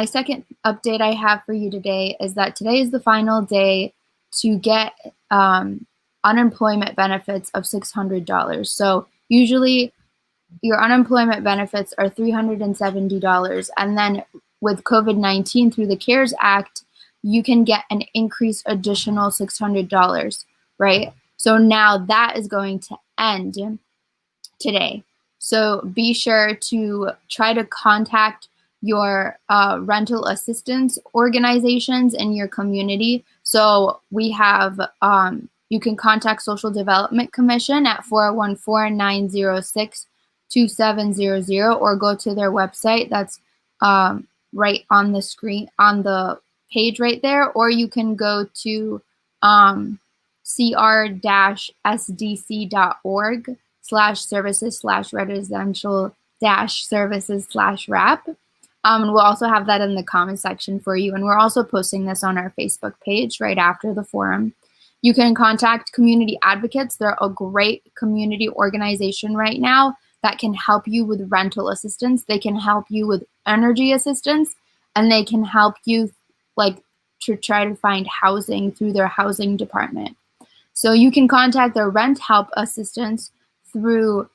second update I have for you today is that today is the final day to get unemployment benefits of $600. So usually your unemployment benefits are $370. And then with COVID-19 through the CARES Act, you can get an increased additional $600, right? So now that is going to end today. So be sure to try to contact your rental assistance organizations in your community. So we have, you can contact Social Development Commission at 414-906-2700 or go to their website. That's right on the screen, on the page right there, or you can go to cr-sdc.org/services/residential-services/wrap. And we'll also have that in the comment section for you. And we're also posting this on our Facebook page right after the forum. You can contact community advocates. They're a great community organization right now that can help you with rental assistance. They can help you with energy assistance, and they can help you to try to find housing through their housing department. So you can contact their rent help assistance through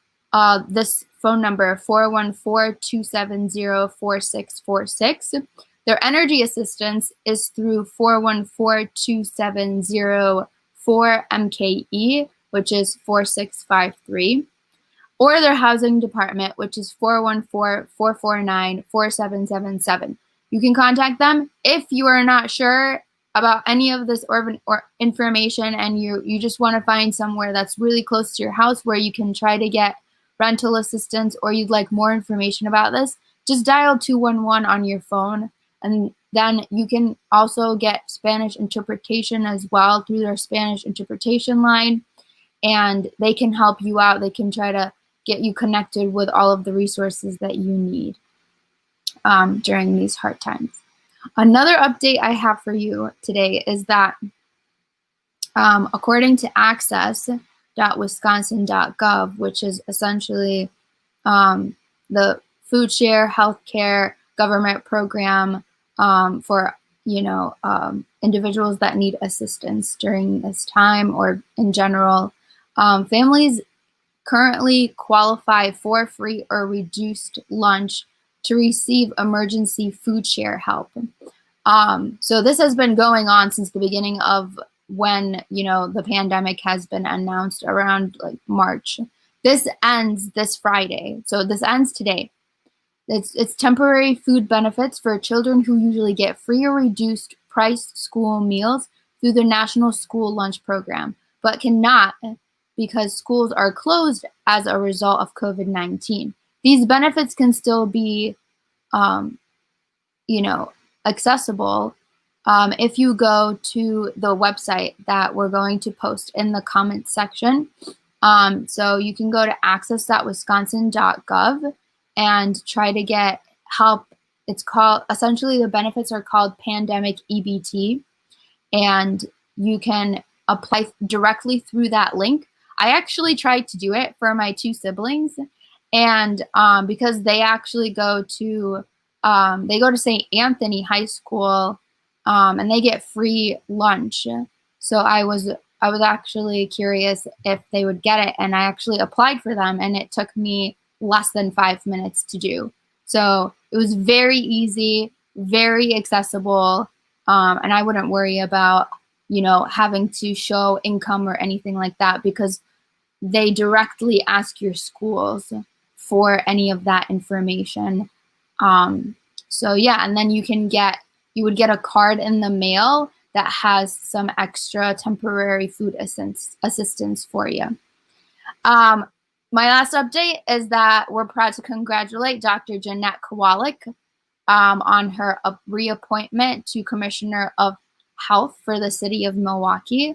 this phone number, 414-270-4646. Their energy assistance is through 414-270-4MKE, which is 4653. Or their housing department, which is 414-449-4777. You can contact them if you are not sure about any of this or information and you just want to find somewhere that's really close to your house where you can try to get rental assistance, or you'd like more information about this, just dial 211 on your phone. And then you can also get Spanish interpretation as well through their Spanish interpretation line. And they can help you out. They can try to get you connected with all of the resources that you need during these hard times. Another update I have for you today is that according to access.wisconsin.gov, which is essentially the food share healthcare government program for individuals that need assistance during this time or in general, families currently qualify for free or reduced lunch to receive emergency food share help. So this has been going on since the beginning of when, the pandemic has been announced around March. This ends this Friday. So this ends today. It's temporary food benefits for children who usually get free or reduced price school meals through the National School Lunch Program, but cannot because schools are closed as a result of COVID-19. These benefits can still be, accessible if you go to the website that we're going to post in the comments section. So you can go to access.wisconsin.gov and try to get help. It's called, essentially the benefits are called pandemic EBT, and you can apply directly through that link. I actually tried to do it for my 2 siblings, and because they actually go to St. Anthony High School, and they get free lunch. So I was actually curious if they would get it, and I actually applied for them, and it took me less than 5 minutes to do. So it was very easy, very accessible, and I wouldn't worry about, having to show income or anything like that, because they directly ask your schools for any of that information. So yeah, and then you would get a card in the mail that has some extra temporary food assistance for you. My last update is that we're proud to congratulate Dr. Jeanette Kowalik on her reappointment to Commissioner of Health for the city of Milwaukee.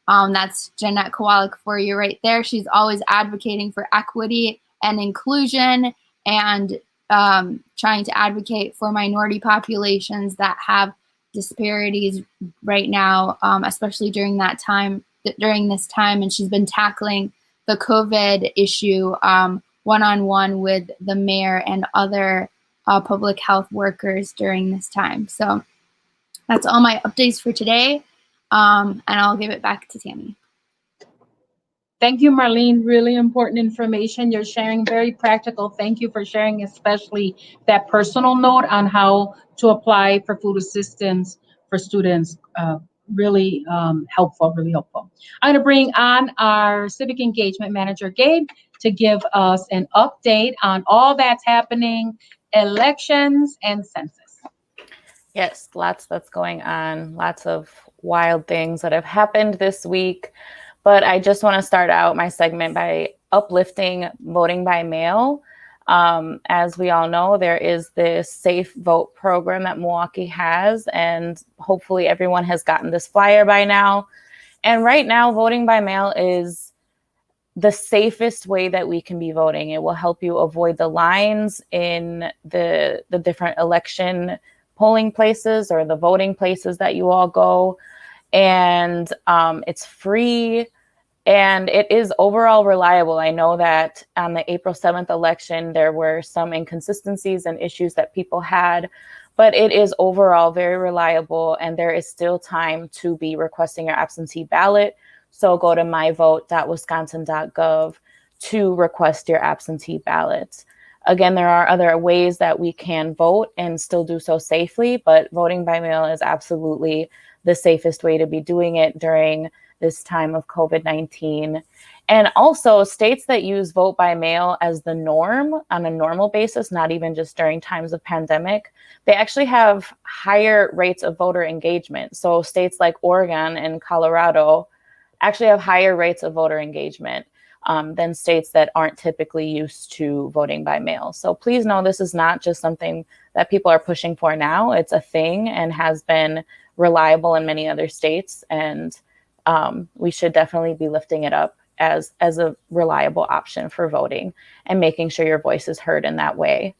That's Jeanette Kowalik for you right there. She's always advocating for equity and inclusion, and trying to advocate for minority populations that have disparities right now, especially during this time. And she's been tackling the COVID issue one-on-one with the mayor and other public health workers during this time. So that's all my updates for today, and I'll give it back to Tammy. Thank you, Marlene. Really important information you're sharing, very practical. Thank you for sharing, especially that personal note on how to apply for food assistance for students. Really helpful, really helpful. I'm gonna bring on our Civic Engagement Manager, Gabe, to give us an update on all that's happening, elections and census. Yes, lots that's going on, lots of wild things that have happened this week. But I just want to start out my segment by uplifting voting by mail. As we all know, there is this Safe Vote program that Milwaukee has, and hopefully everyone has gotten this flyer by now. And right now, voting by mail is the safest way that we can be voting. It will help you avoid the lines in the different election polling places or the voting places that you all go. And it's free, and it is overall reliable. I know that on the April 7th election, there were some inconsistencies and issues that people had, but it is overall very reliable, and there is still time to be requesting your absentee ballot. So go to myvote.wisconsin.gov to request your absentee ballot. Again, there are other ways that we can vote and still do so safely, but voting by mail is absolutely the safest way to be doing it during this time of COVID-19. And also, states that use vote by mail as the norm on a normal basis, not even just during times of pandemic, they actually have higher rates of voter engagement. So states like Oregon and Colorado actually have higher rates of voter engagement than states that aren't typically used to voting by mail. So please know this is not just something that people are pushing for now. It's a thing and has been reliable in many other states, and we should definitely be lifting it up as a reliable option for voting and making sure your voice is heard in that way.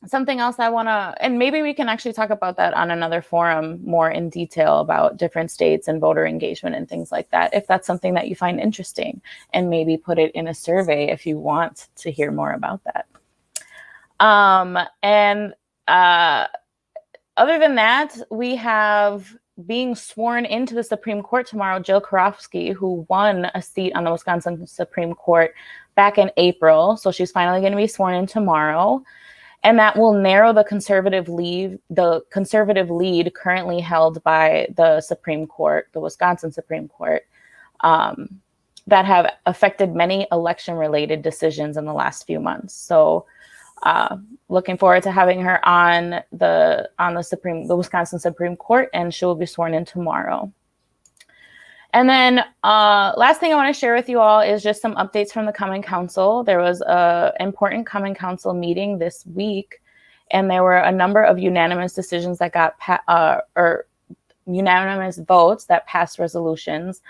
Something else I want to, and maybe we can actually talk about that on another forum more in detail about different states and voter engagement and things like that, if that's something that you find interesting, and maybe put it in a survey if you want to hear more about that. Other than that, we have being sworn into the Supreme Court tomorrow, Jill Karofsky, who won a seat on the Wisconsin Supreme Court back in April. So she's finally going to be sworn in tomorrow. And that will narrow the conservative lead currently held by the Supreme Court, the Wisconsin Supreme Court, that have affected many election-related decisions in the last few months. So looking forward to having her on the Wisconsin Supreme Court, and she will be sworn in tomorrow. And then last thing I want to share with you all is just some updates from the Common Council. There was an important Common Council meeting this week, and there were a number of unanimous decisions that got unanimous votes that passed resolutions.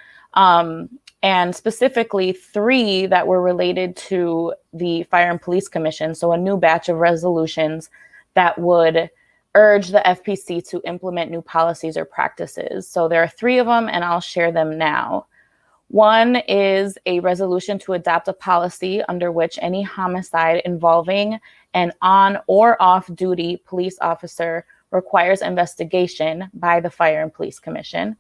and specifically 3 that were related to the Fire and Police Commission. So a new batch of resolutions that would urge the FPC to implement new policies or practices. So there are 3 of them, and I'll share them now. One is a resolution to adopt a policy under which any homicide involving an on or off duty police officer requires investigation by the Fire and Police Commission.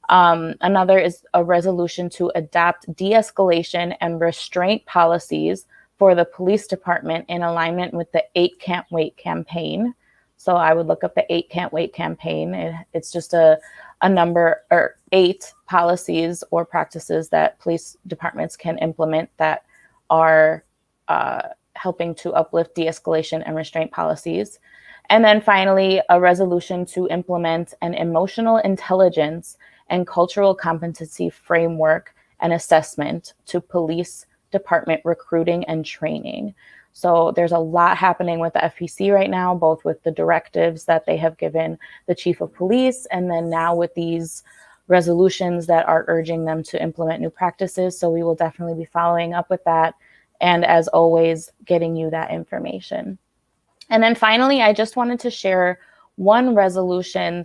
Another is a resolution to adopt de-escalation and restraint policies for the police department in alignment with the 8 Can't Wait campaign. So I would look up the 8 Can't Wait campaign. It's just a number, or 8 policies or practices that police departments can implement that are helping to uplift de-escalation and restraint policies. And then finally, a resolution to implement an emotional intelligence and cultural competency framework and assessment to police department recruiting and training. So there's a lot happening with the FPC right now, both with the directives that they have given the chief of police, and then now with these resolutions that are urging them to implement new practices. So we will definitely be following up with that. And as always, getting you that information. And then finally, I just wanted to share another resolution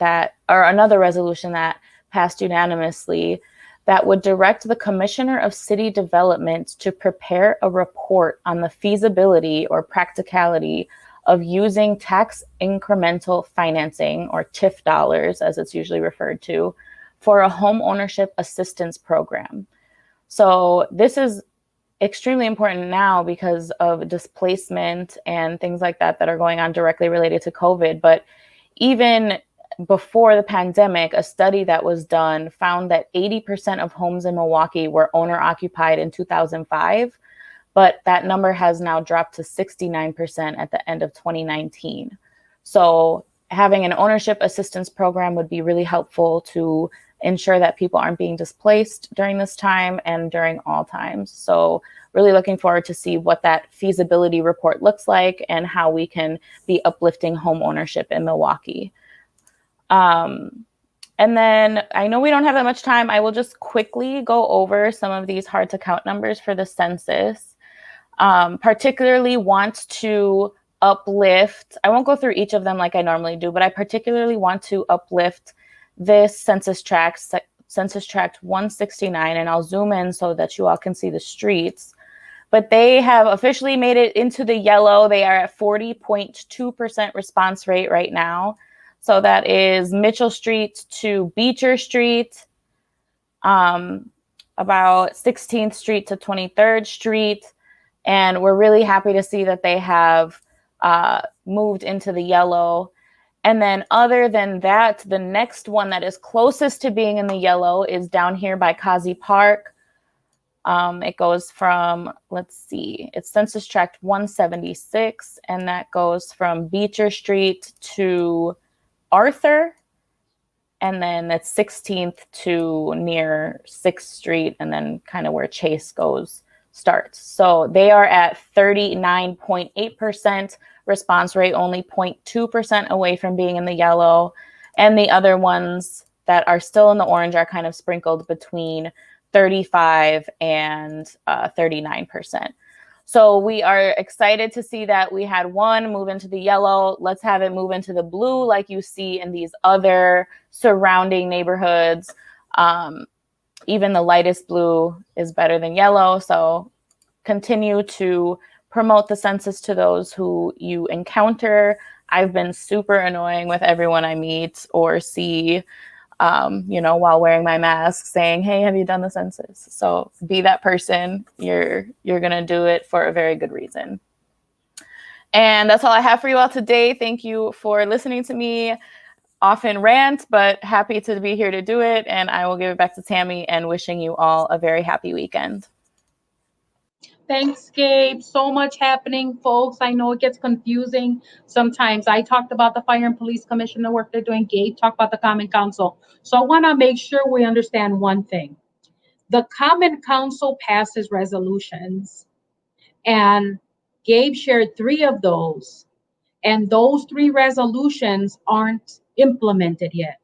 that passed unanimously that would direct the Commissioner of City Development to prepare a report on the feasibility or practicality of using tax incremental financing, or TIF dollars, as it's usually referred to, for a home ownership assistance program. So this is extremely important now because of displacement and things like that that are going on directly related to COVID. But even before the pandemic, a study that was done found that 80% of homes in Milwaukee were owner occupied in 2005, but that number has now dropped to 69% at the end of 2019. So having an ownership assistance program would be really helpful to ensure that people aren't being displaced during this time and during all times. So really looking forward to see what that feasibility report looks like and how we can be uplifting home ownership in Milwaukee. And then I know we don't have that much time. I will just quickly go over some of these hard to count numbers for the census. Particularly want to uplift, I won't go through each of them like I normally do, but I particularly want to uplift this census tract 169, and I'll zoom in so that you all can see the streets. But they have officially made it into the yellow. They are at 40.2% response rate right now. So that is Mitchell Street to Beecher Street, about 16th Street to 23rd Street. And we're really happy to see that they have moved into the yellow. And then other than that, the next one that is closest to being in the yellow is down here by Kazi Park. It goes from, let's see, it's Census Tract 176, and that goes from Beecher Street to Arthur, and then that's 16th to near 6th Street, and then kind of where Chase starts. So they are at 39.8% response rate, only 0.2% away from being in the yellow. And the other ones that are still in the orange are kind of sprinkled between 35 and 39%. So we are excited to see that we had one move into the yellow. Let's have it move into the blue like you see in these other surrounding neighborhoods. Even the lightest blue is better than yellow. So continue to promote the census to those who you encounter. I've been super annoying with everyone I meet or see, while wearing my mask, saying, hey, have you done the census? So be that person. You're going to do it for a very good reason. And that's all I have for you all today. Thank you for listening to me often rant, but happy to be here to do it. And I will give it back to Tammy and wishing you all a very happy weekend. Thanks, Gabe. So much happening, folks. I know it gets confusing sometimes. I talked about the Fire and Police Commission, the work they're doing. Gabe talked about the Common Council. So I want to make sure we understand one thing. The Common Council passes resolutions, and Gabe shared 3 of those, and those 3 resolutions aren't implemented yet.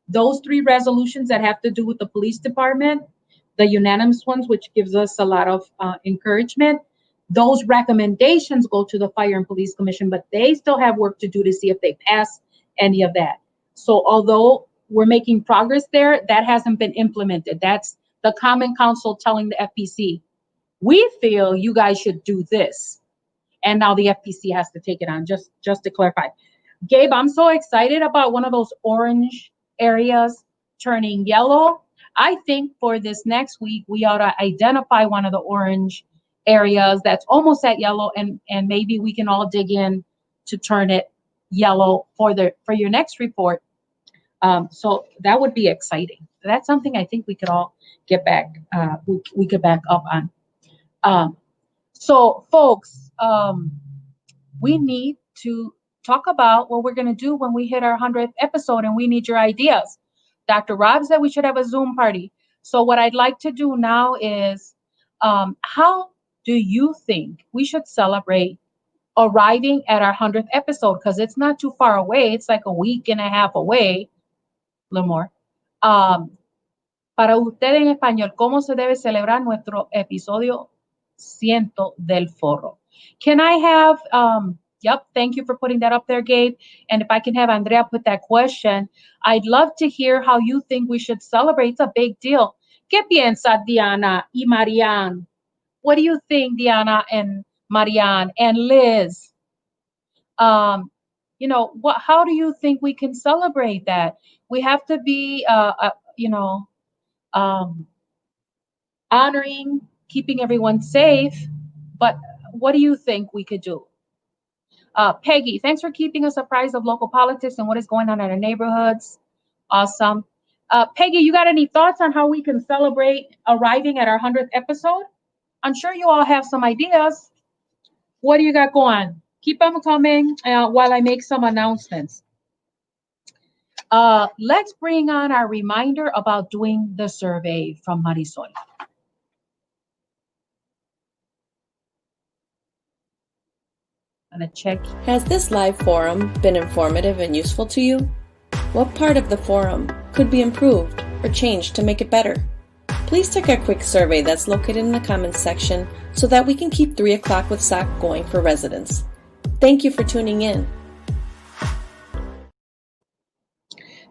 Those 3 resolutions that have to do with the police department, the unanimous ones, which gives us a lot of encouragement. Those recommendations go to the Fire and Police Commission, but they still have work to do to see if they pass any of that. So although we're making progress there, that hasn't been implemented. That's the Common Council telling the FPC, we feel you guys should do this. And now the FPC has to take it on, just to clarify. Gabe, I'm so excited about one of those orange areas turning yellow. I think for this next week, we ought to identify one of the orange areas that's almost at yellow, and maybe we can all dig in to turn it yellow for your next report. So that would be exciting. That's something I think we could all get back, we could back up on. So folks, we need to talk about what we're going to do when we hit our 100th episode, and we need your ideas. Dr. Rob said we should have a Zoom party. So what I'd like to do now is, how do you think we should celebrate arriving at our 100th episode? Because it's not too far away. It's like a week and a half away, a little more. Para usted en español, ¿cómo se debe celebrar nuestro episodio 100 del Foro? Can I have, yep, thank you for putting that up there, Gabe. And if I can have Andrea put that question, I'd love to hear how you think we should celebrate. It's a big deal. ¿Qué piensa Diana y Marianne? What do you think, Diana and Marianne and Liz? How do you think we can celebrate that? We have to be, honoring, keeping everyone safe. But what do you think we could do? Peggy, thanks for keeping us apprised of local politics and what is going on in our neighborhoods. Awesome. Peggy, you got any thoughts on how we can celebrate arriving at our 100th episode? I'm sure you all have some ideas. What do you got going? Keep them coming while I make some announcements. Let's bring on our reminder about doing the survey from Marisol. I'm gonna check. Has this live forum been informative and useful to you? What part of the forum could be improved or changed to make it better? Please take a quick survey that's located in the comments section so that we can keep 3 o'clock with SOC going for residents. Thank you for tuning in.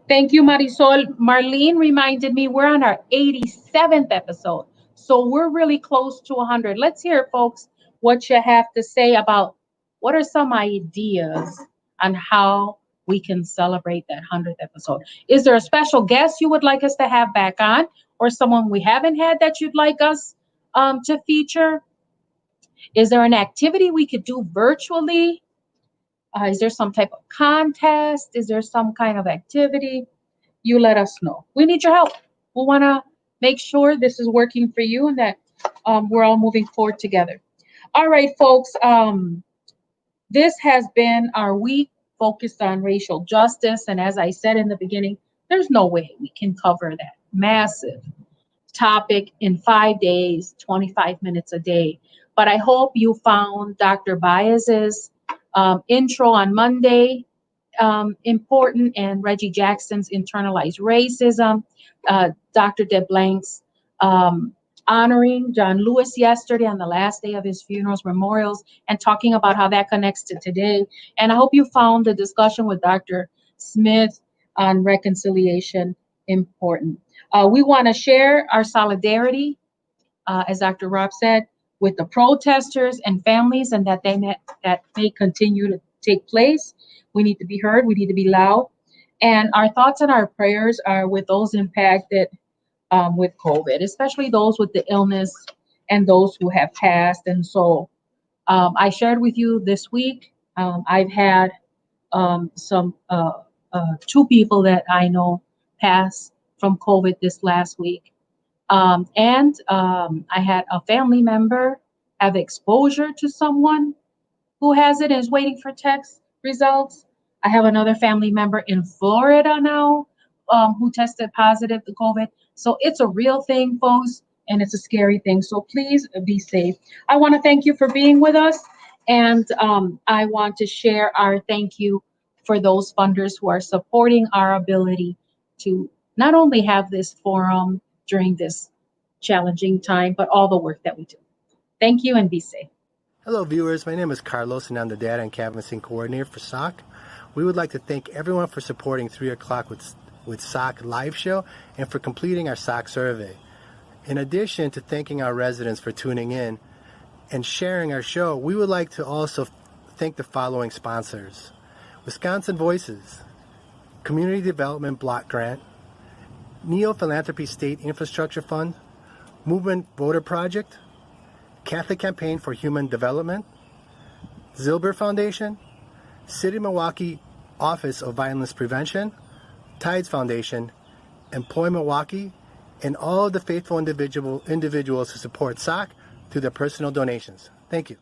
Thank you, Marisol. Marlene reminded me we're on our 87th episode, so we're really close to 100. Let's hear, folks, what you have to say about what are some ideas on how we can celebrate that 100th episode. Is there a special guest you would like us to have back on, or someone we haven't had that you'd like us to feature? Is there an activity we could do virtually? Is there some type of contest? Is there some kind of activity? You let us know. We need your help. We want to make sure this is working for you and that we're all moving forward together. All right, folks. This has been our week focused on racial justice. And as I said in the beginning, there's no way we can cover that massive topic in 5 days, 25 minutes a day. But I hope you found Dr. Baez's intro on Monday important, and Reggie Jackson's internalized racism, Dr. DeBlank's honoring John Lewis yesterday on the last day of his funerals, memorials, and talking about how that connects to today. And I hope you found the discussion with Dr. Smith on reconciliation important. We want to share our solidarity, as Dr. Rob said, with the protesters and families, and that may continue to take place. We need to be heard. We need to be loud. And our thoughts and our prayers are with those impacted with COVID, especially those with the illness and those who have passed. And so I shared with you this week, I've had some 2 people that I know pass from COVID this last week. I had a family member have exposure to someone who has it and is waiting for test results. I have another family member in Florida now who tested positive to COVID. So it's a real thing, folks, and it's a scary thing. So please be safe. I want to thank you for being with us. And I want to share our thank you for those funders who are supporting our ability to not only have this forum during this challenging time, but all the work that we do. Thank you and be safe. Hello viewers, my name is Carlos and I'm the Data and Canvassing Coordinator for SOC. We would like to thank everyone for supporting 3 o'clock with SOC live show and for completing our SOC survey. In addition to thanking our residents for tuning in and sharing our show, we would like to also thank the following sponsors: Wisconsin Voices, Community Development Block Grant, Neo Philanthropy State Infrastructure Fund, Movement Voter Project, Catholic Campaign for Human Development, Zilber Foundation, City of Milwaukee Office of Violence Prevention, Tides Foundation, Employ Milwaukee, and all of the faithful individuals who support SOC through their personal donations. Thank you.